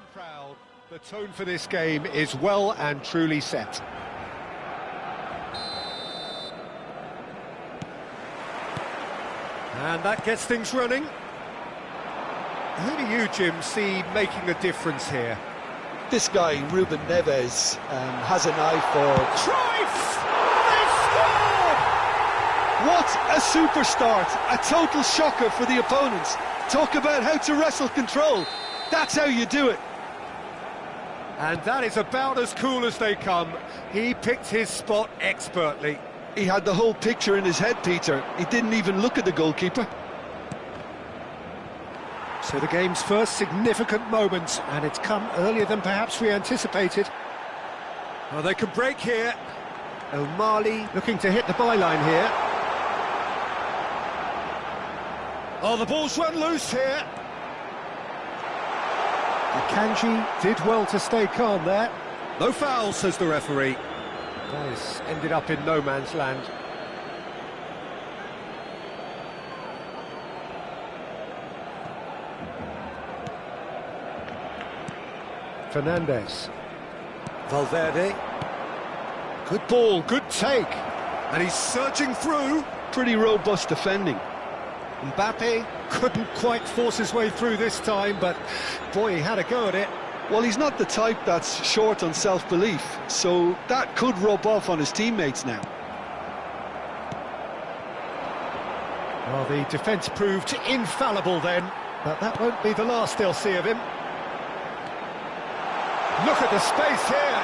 and proud, the tone for this game is well and truly set. And that gets things running. Who do you, Jim, see making a difference here? This guy, Ruben Neves, has an eye for... Cruyff! They scored! What a super start! A total shocker for the opponents. Talk about how to wrestle control. That's how you do it. And that is about as cool as they come. He picked his spot expertly. He had the whole picture in his head, Peter. He didn't even look at the goalkeeper. So the game's first significant moment, and it's come earlier than perhaps we anticipated. Well, they can break here. O'Malley looking to hit the byline here. Oh, the ball's run loose here. Akanji did well to stay calm there. No foul, says the referee. Guys ended up in no man's land. Fernandes. Valverde. Good ball, good take. And he's surging through. Pretty robust defending. Mbappe couldn't quite force his way through this time, but boy, he had a go at it. Well, he's not the type that's short on self-belief, so that could rub off on his teammates now. Well, the defence proved infallible then, but that won't be the last they'll see of him. Look at the space here.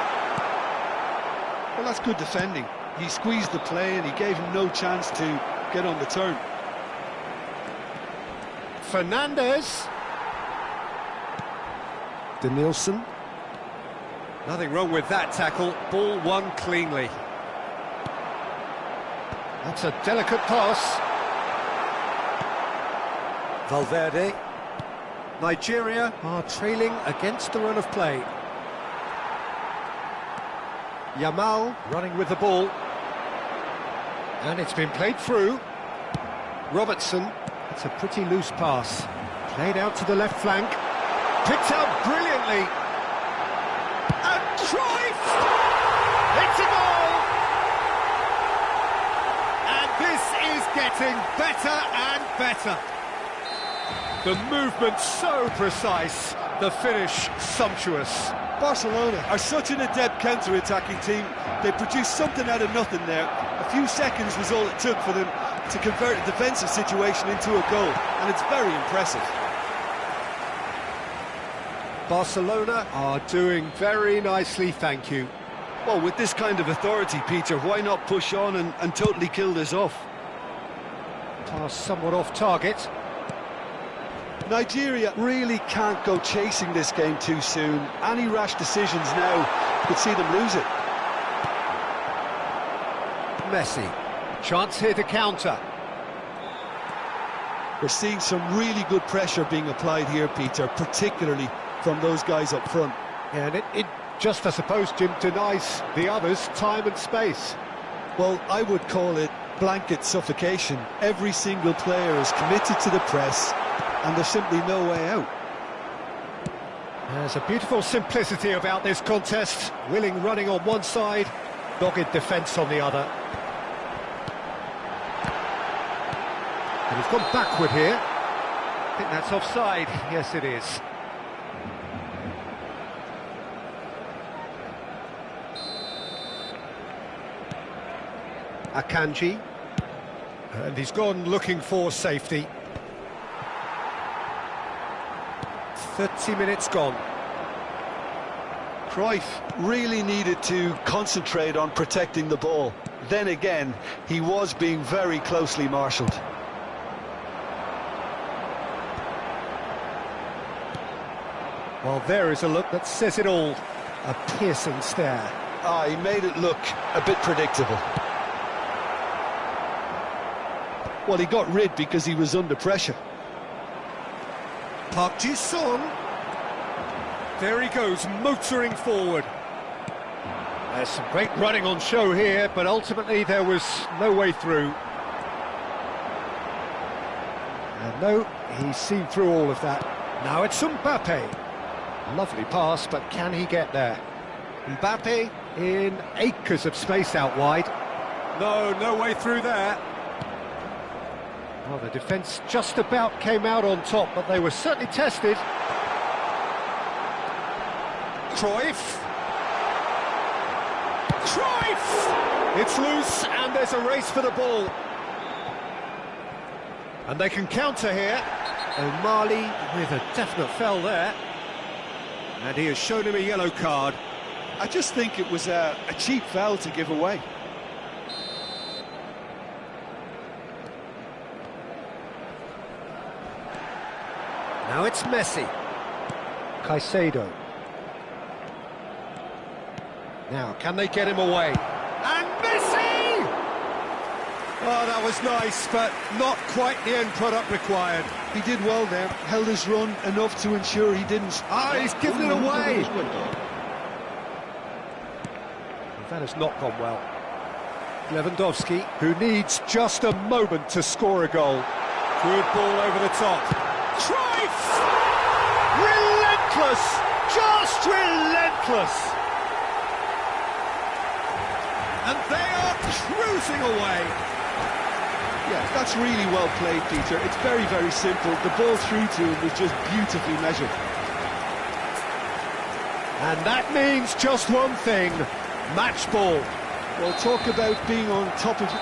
Well, that's good defending. He squeezed the play and he gave him no chance to get on the turn. Fernandes. Denilson. Nothing wrong with that tackle. Ball won cleanly. That's a delicate pass. Valverde. Nigeria are trailing against the run of play. Yamal running with the ball. And it's been played through. Robertson. It's a pretty loose pass. Played out to the left flank. Picked out brilliantly. And Cruyff! It's a goal! And this is getting better and better. The movement so precise, the finish sumptuous. Barcelona are such an adept counter-attacking team. They produced something out of nothing there. A few seconds was all it took for them to convert a defensive situation into a goal, and it's very impressive. Barcelona are doing very nicely, thank you. Well, with this kind of authority, Peter, why not push on and totally kill this off? Pass somewhat off target. Nigeria really can't go chasing this game too soon. Any rash decisions now could see them lose it. Messi. Chance here to counter. We're seeing some really good pressure being applied here, Peter, particularly from those guys up front. Yeah, and it just, I suppose, Jim, denies the others time and space. Well, I would call it blanket suffocation. Every single player is committed to the press, and there's simply no way out. There's a beautiful simplicity about this contest. Willing running on one side, dogged defence on the other. And he's gone backward here. I think that's offside. Yes, it is. Akanji. And he's gone looking for safety. 30 minutes gone. Cruyff really needed to concentrate on protecting the ball. Then again, he was being very closely marshalled. Well, there is a look that says it all. A piercing stare. Ah, he made it look a bit predictable. Well, he got rid because he was under pressure. Park Ji-sung. There he goes, motoring forward. There's some great running on show here, but ultimately there was no way through. And no, he's seen through all of that. Now it's Mbappe. Lovely pass, but can he get there? Mbappe in acres of space out wide. No way through there. Well, the defence just about came out on top, but they were certainly tested. Cruyff! It's loose, and there's a race for the ball. And they can counter here. O'Malley with a definite foul there. And he has shown him a yellow card. I just think it was a cheap foul to give away. Now it's Messi. Caicedo. Now, can they get him away? And Messi! Oh, that was nice, but not quite the end product required. He did well there, held his run enough to ensure he didn't. He's given it away! That has not gone well. Lewandowski, who needs just a moment to score a goal. Good ball over the top. Cruyff! Relentless! Just relentless! And they are cruising away. Yeah, that's really well played, Peter. It's very, very simple. The ball through to him was just beautifully measured. And that means just one thing. Match ball. Well, talk about being on top of it.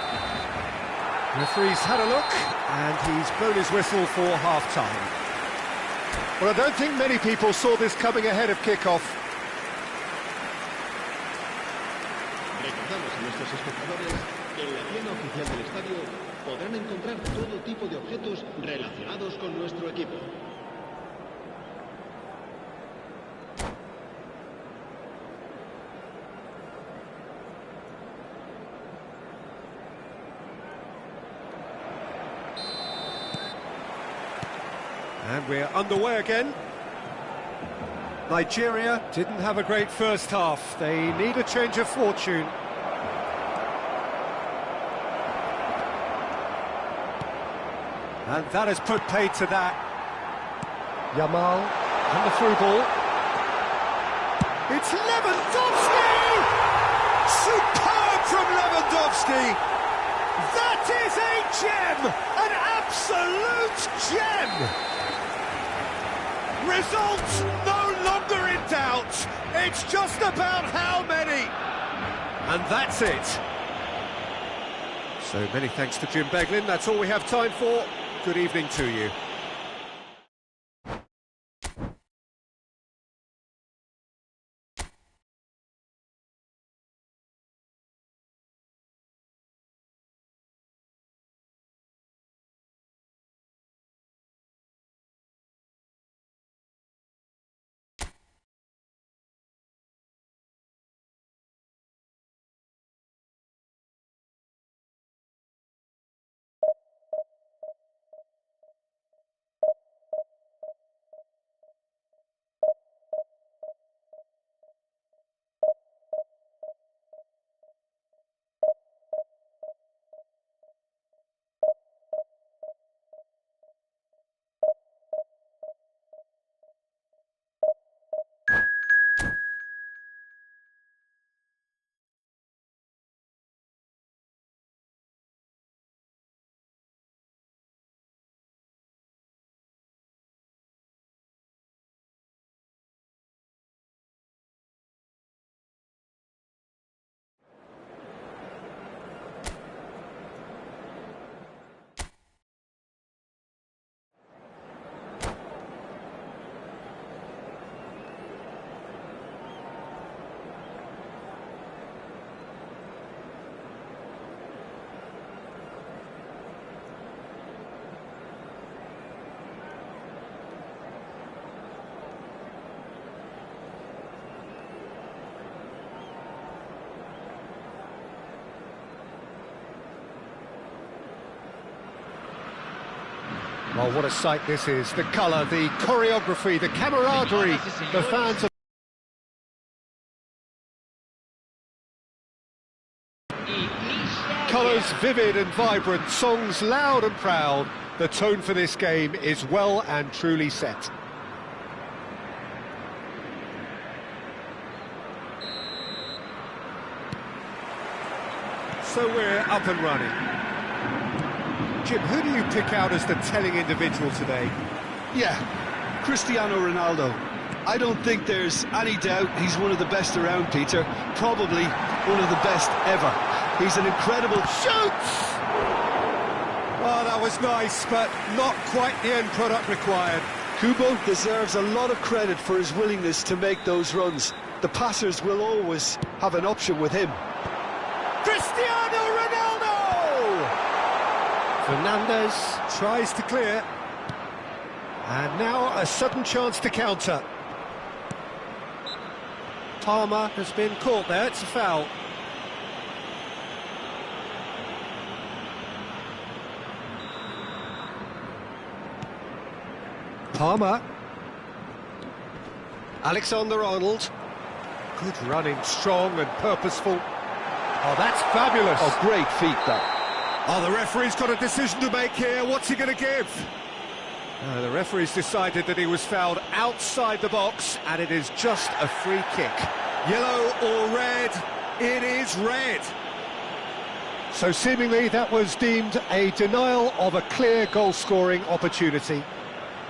Referee's had a look, and he's blown his whistle for half-time. Well, I don't think many people saw this coming ahead of kick-off. Recordamos a nuestros espectadores que en la tienda oficial del estadio podrán encontrar todo tipo de objetos relacionados con nuestro equipo. And we're underway again. Nigeria didn't have a great first half. They need a change of fortune. And that has put paid to that. Yamal and the through ball. It's Lewandowski! Superb from Lewandowski! That is a gem! An absolute gem! Results no longer in doubt. It's just about how many. And that's it. So many thanks to Jim Beglin. That's all we have time for. Good evening to you. Oh, what a sight this is. The colour, the choreography, the camaraderie, the fans are... Colours vivid and vibrant, songs loud and proud. The tone for this game is well and truly set. So we're up and running. Jim, who do you pick out as the telling individual today? Yeah, Cristiano Ronaldo. I don't think there's any doubt he's one of the best around, Peter. Probably one of the best ever. He's an incredible... Shoots! Oh, that was nice, but not quite the end product required. Kubo deserves a lot of credit for his willingness to make those runs. The passers will always have an option with him. Cristiano Ronaldo! Fernandes tries to clear. And now a sudden chance to counter. Palmer has been caught there, it's a foul. Palmer. Alexander-Arnold. Good running, strong and purposeful. Oh, that's fabulous. Oh, great feat, that. Oh, the referee's got a decision to make here. What's he going to give? The referee's decided that he was fouled outside the box, and it is just a free kick. Yellow or red? It is red. So seemingly that was deemed a denial of a clear goal-scoring opportunity.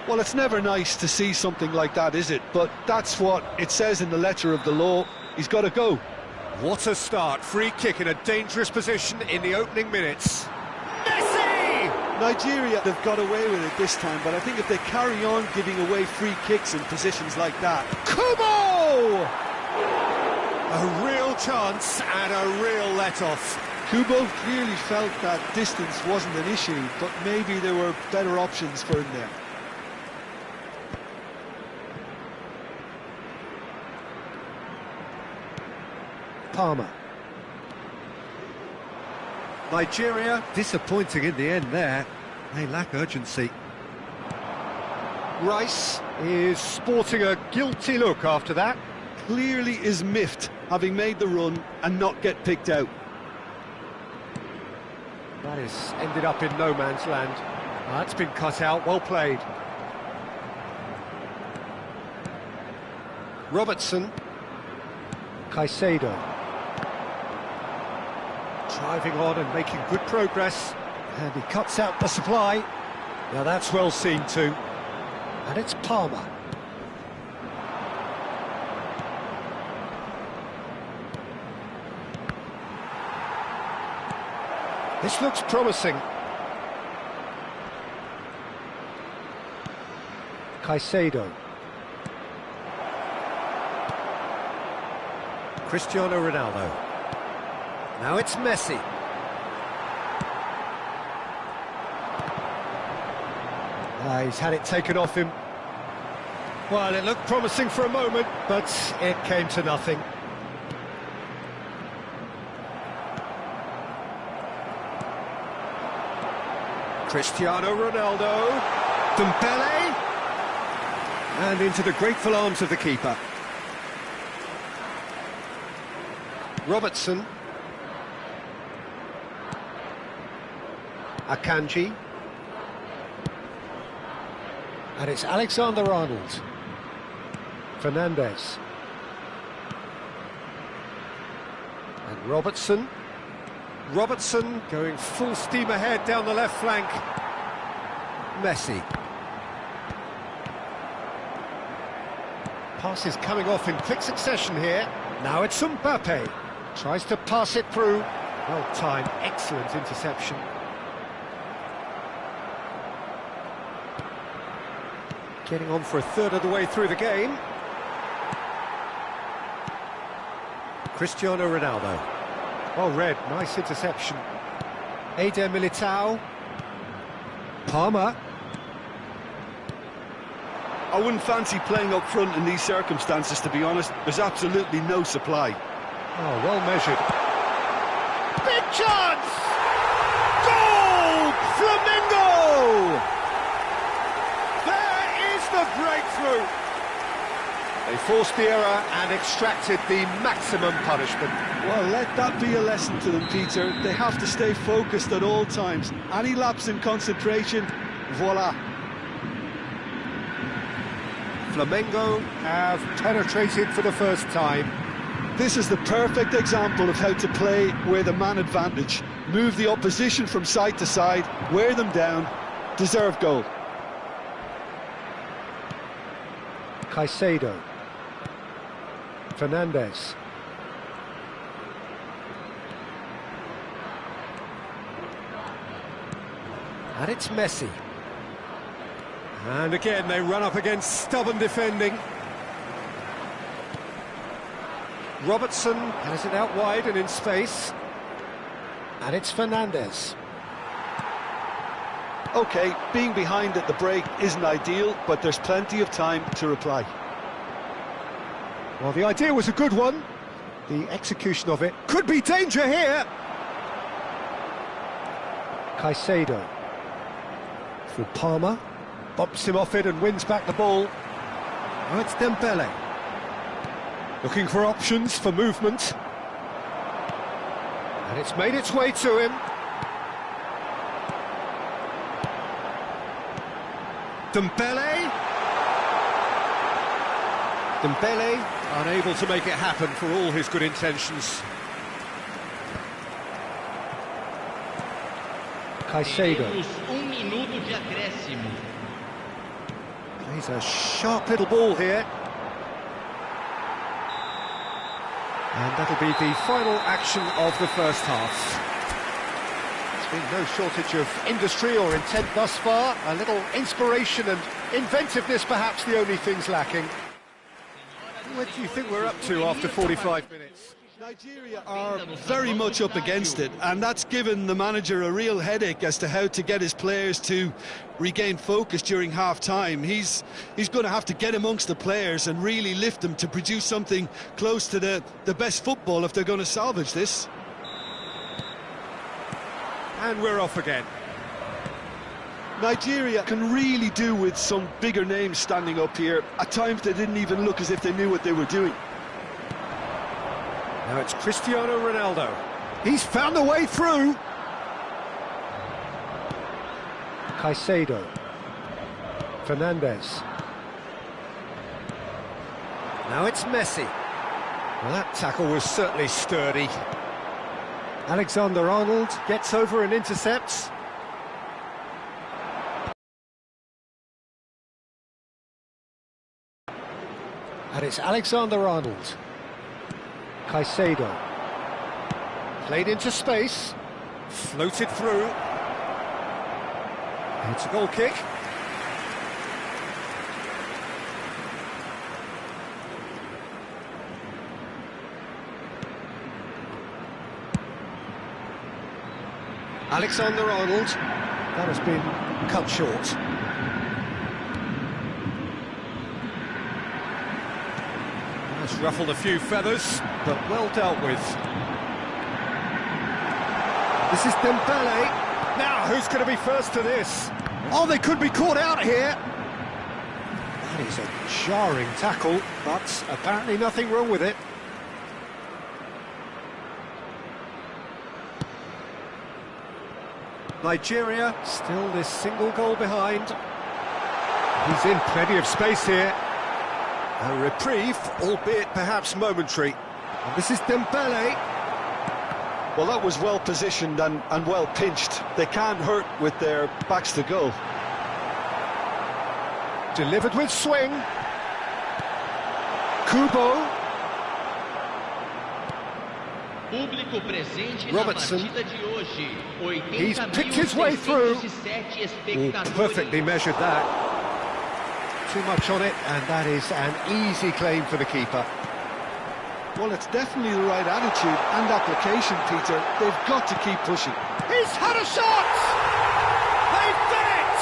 Well, it's never nice to see something like that, is it? But that's what it says in the letter of the law. He's got to go. What a start. Free kick in a dangerous position in the opening minutes. Messi! Nigeria, they've got away with it this time, but I think if they carry on giving away free kicks in positions like that... Kubo! A real chance and a real let-off. Kubo clearly felt that distance wasn't an issue, but maybe there were better options for him there. Palmer. Nigeria disappointing in the end there. They lack urgency. Rice is sporting a guilty look after that. Clearly is miffed, having made the run and not get picked out. That has ended up in no man's land. That's been cut out, well played. Robertson. Caicedo. Driving on and making good progress. And he cuts out the supply. Now that's well seen too. And it's Palmer. This looks promising. Caicedo. Cristiano Ronaldo. Now it's Messi. He's had it taken off him. Well, it looked promising for a moment, but it came to nothing. Cristiano Ronaldo. Dembele. And into the grateful arms of the keeper. Robertson. Akanji. And it's Alexander-Arnold. Fernandes. And Robertson. Robertson going full steam ahead down the left flank. Messi. Passes coming off in quick succession here. Now it's Mbappe. Tries to pass it through. Well timed, excellent interception. Getting on for a third of the way through the game. Cristiano Ronaldo. Well read, nice interception. Eder Militao. Palmer. I wouldn't fancy playing up front in these circumstances, to be honest. There's absolutely no supply. Oh, well measured. Big chance! Goal! Flamengo! There is the breakthrough. They forced the error and extracted the maximum punishment. Well, let that be a lesson to them, Peter. They have to stay focused at all times. Any lapse in concentration, voila. Flamengo have penetrated for the first time. This is the perfect example of how to play with a man advantage. Move the opposition from side to side, wear them down, deserve goal. Caicedo. Fernandez. And it's Messi. And again, they run up against stubborn defending. Robertson has it out wide and in space. And it's Fernandez. OK, being behind at the break isn't ideal, but there's plenty of time to reply. Well, the idea was a good one. The execution of it could be danger here. Caicedo. For Palmer. Bumps him off it and wins back the ball. Oh, it's Dembele. Looking for options for movement. And it's made its way to him. Dembele. Dembele unable to make it happen for all his good intentions. Caicedo. Plays a sharp little ball here. And that'll be the final action of the first half. There's been no shortage of industry or intent thus far. A little inspiration and inventiveness, perhaps the only things lacking. What do you think we're up to after 45 minutes? Nigeria are very much up against it, and that's given the manager a real headache as to how to get his players to regain focus during half-time. He's going to have to get amongst the players and really lift them to produce something close to the best football if they're going to salvage this. And we're off again. Nigeria can really do with some bigger names standing up here. At times they didn't even look as if they knew what they were doing. Now it's Cristiano Ronaldo. He's found a way through. Caicedo. Fernandez. Now it's Messi. Well, that tackle was certainly sturdy. Alexander-Arnold gets over and intercepts. And it's Alexander-Arnold. Caicedo. Played into space. Floated through. And it's a goal kick. Alexander-Arnold. That has been cut short. Ruffled a few feathers, but well dealt with. This is Dembele. Now, who's going to be first to this? Oh, they could be caught out here. That is a jarring tackle, but apparently nothing wrong with it. Nigeria still this single goal behind. He's in plenty of space here. A reprieve, albeit perhaps momentary. And this is Dembele. Well, that was well positioned and well pinched. They can't hurt with their backs to goal. Delivered with swing. Kubo. Robertson. He's picked his way through. Perfectly measured that. Too much on it, and that is an easy claim for the keeper. Well, it's definitely the right attitude and application, Peter. They've got to keep pushing. He's had a shot! They've done it!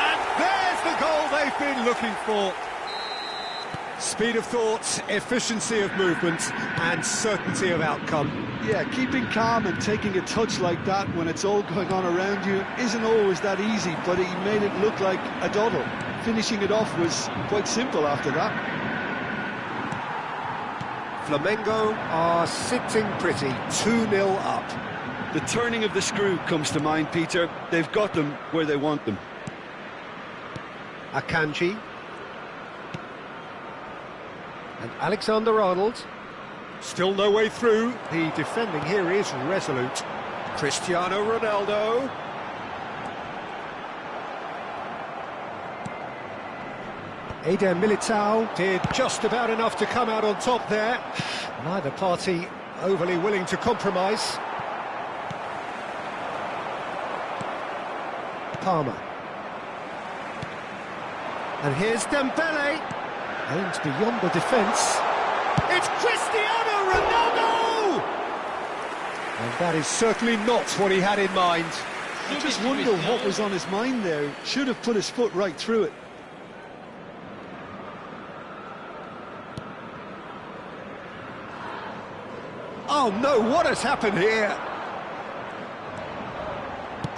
And there's the goal they've been looking for. Speed of thought, efficiency of movement, and certainty of outcome. Yeah, keeping calm and taking a touch like that when it's all going on around you isn't always that easy, but he made it look like a doddle. Finishing it off was quite simple after that. Flamengo are sitting pretty, 2-0 up. The turning of the screw comes to mind, Peter. They've got them where they want them. Akanji. And Alexander-Arnold. Still no way through. The defending here is resolute. Cristiano Ronaldo. Eder Militao did just about enough to come out on top there. Neither party overly willing to compromise. Palmer. And here's Dembele. Aimed beyond the defence. It's Cristiano Ronaldo! And that is certainly not what he had in mind. I just wonder what was on his mind there. Should have put his foot right through it. Oh no, what has happened here?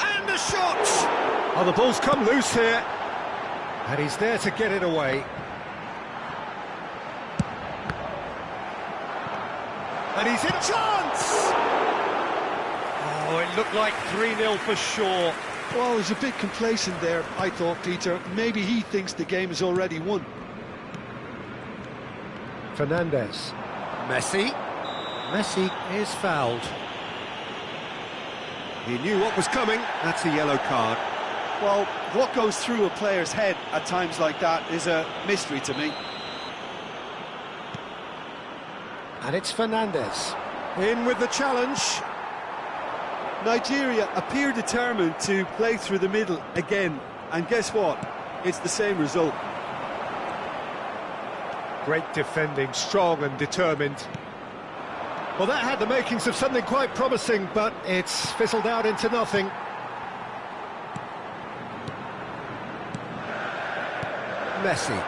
And the shot! Oh, the ball's come loose here. And he's there to get it away. And he's in a chance! Oh, it looked like 3-0 for sure. Well, he was a bit complacent there, I thought, Peter. Maybe he thinks the game is already won. Fernandes. Messi. Messi is fouled. He knew what was coming. That's a yellow card. Well, what goes through a player's head at times like that is a mystery to me. And it's Fernandes. In with the challenge. Nigeria appear determined to play through the middle again. And guess what? It's the same result. Great defending, strong and determined. Well, that had the makings of something quite promising, but it's fizzled out into nothing. Messi.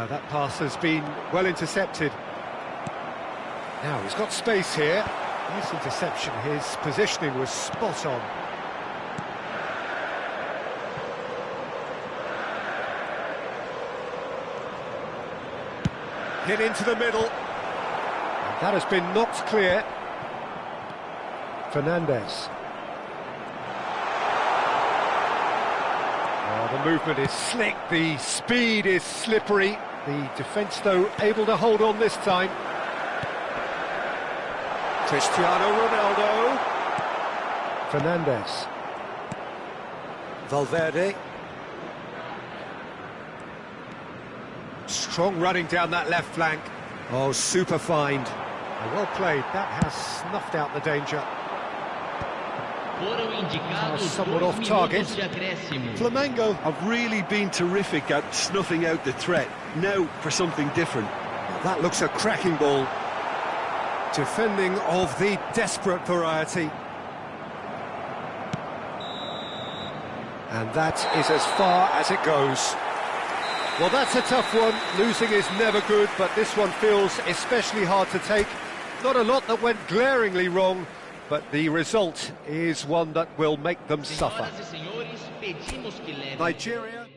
That pass has been well intercepted. Now, he's got space here. Nice interception. His positioning was spot on. Hit into the middle. And that has been knocked clear. Fernandes. Oh, the movement is slick, the speed is slippery. The defence, though, able to hold on this time. Cristiano Ronaldo. Fernandes. Valverde. Strong running down that left flank. Oh, super find. Well played. That has snuffed out the danger. Somewhat off target. Flamengo have really been terrific at snuffing out the threat. Now for something different. Well, that looks a cracking ball. Defending of the desperate variety. And that is as far as it goes. Well, that's a tough one. Losing is never good, but this one feels especially hard to take. Not a lot that went glaringly wrong, but the result is one that will make them suffer. Nigeria.